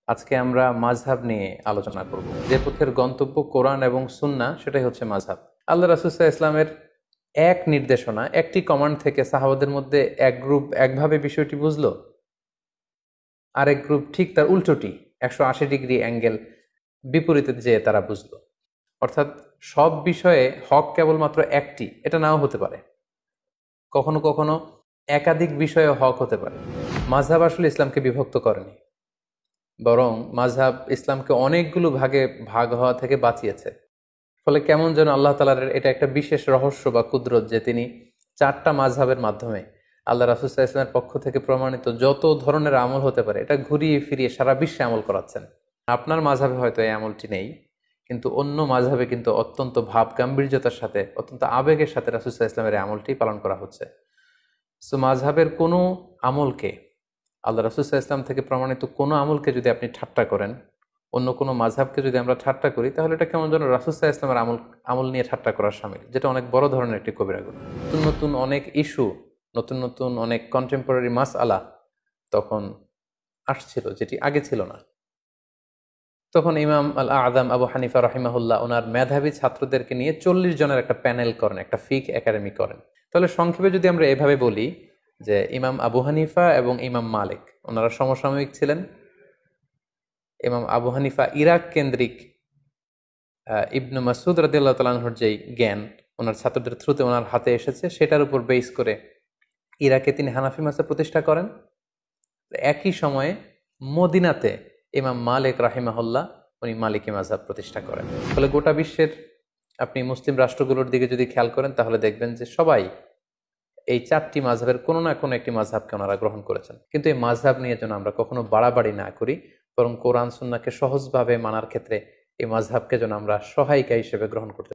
আজকে আমরা মাযহাব নিয়ে আলোচনা করব। যে পথের গন্তব্য কোরআন এবং সুন্নাহ, সেটাই হচ্ছে মাযহাব। আল্লাহ রাসূল সাল্লাল্লাহু আলাইহি ইসলামের এক নির্দেশনা, একটি কমান্ড থেকে সাহাবাদের মধ্যে এক গ্রুপ একভাবে বিষয়টি বুঝলো, আরেক গ্রুপ ঠিক তার উল্টোটি 180 ডিগ্রি অ্যাঙ্গেল বিপরীতে যেয়ে তারা বুঝলো। অর্থাৎ সব বিষয়ে হক কেবলমাত্র একটি, এটা নাও হতে পারে। কখনো কখনো একাধিক বিষয়ে হক হতে পারে। মাযহাব আসলে ইসলামকে বিভক্ত করেনি, বরং মাযহাব ইসলামকে অনেকগুলো ভাগে ভাগ হওয়া থেকে বাঁচিয়েছে। ফলে কেমন যেন আল্লাহ তাআলার এটা একটা বিশেষ রহস্য বা কুদরত যে তিনি 4টা মাযহাবের মাধ্যমে আল্লাহ রাসূল সাল্লাল্লাহু আলাইহি ওয়াসাল্লামের পক্ষ থেকে প্রমাণিত যত ধরনের আমল হতে পারে এটা ঘুরিয়ে ফিরিয়ে সারা বিশ্বে আমল করাচ্ছেন। আপনার মাযহাবে হয়তো এই আমলটি নেই, কিন্তু অন্য মাযহাবে কিন্তু অত্যন্ত ভাব গাম্ভীর্যতার সাথে, অত্যন্ত আবেগের সাথে রাসূল সাল্লাল্লাহু আলাইহি ওয়াসাল্লামের এই আমলটি পালন করা হচ্ছে। সো মাযহাবের কোনো আমলকে, আল্লাহ রাসূল সাল্লাল্লাহু আলাইহি ওয়াসাল্লাম থেকে প্রমাণিত কোনো আমলকে যদি আপনি ঠাট্টা করেন, অন্য কোনো মাযহাবকে যদি আমরা ঠাট্টা করি, তাহলে এটা কেমন যেন রাসূল সাল্লাল্লাহু আলাইহি ওয়াসাল্লামের আমল নিয়ে ঠাট্টা করার শামিল, যেটা অনেক বড় ধরনের একটি কবিরা গুনাহ। নতুন নতুন অনেক ইস্যু, নতুন নতুন অনেক কন্টেম্পোরারি মাসআলা তখন আসছিল, যেটি আগে ছিল না। তখন ইমাম আল আযম আবু হানিফা রাহিমাহুল্লাহ ওনার মেধাবী ছাত্রদেরকে নিয়ে 40 জনের একটা প্যানেল করেন, একটা ফিক একাডেমি করেন। তাহলে সংক্ষেপে যদি আমরা এভাবে বলি যে ইমাম আবু হানিফা এবং ইমাম মালিক ওনারা সমসাময়িক ছিলেন। ইমাম আবু হানিফা ইরাক কেন্দ্রিক ইবনু মাসউদ রাদিয়াল্লাহু তাআলা আনহুর যেই জ্ঞান ওনার ছাত্রদের থ্রুতে ওনার হাতে এসেছে, সেটার উপর বেস করে ইরাকে তিনি হানাফি মাযহাব প্রতিষ্ঠা করেন। একই সময়ে মদিনাতে ইমাম মালিক রাহিমাহুল্লাহ উনি মালিকি মাযহাব প্রতিষ্ঠা করেন। ফলে গোটা বিশ্বের আপনি মুসলিম রাষ্ট্রগুলোর দিকে যদি খেয়াল করেন, তাহলে দেখবেন যে সবাই এই 4টি মাযহাবের কোনো না কোনো একটি মাযহাবকে ওনারা গ্রহণ করেছেন। কিন্তু এই মাযহাব নিয়ে যেন আমরা কখনো বাড়াবাড়ি না করি, বরং কোরআন সুন্নাহকে সহজভাবে মানার ক্ষেত্রে এই মাযহাবকে যেন আমরা সহায়িকা হিসেবে গ্রহণ করতে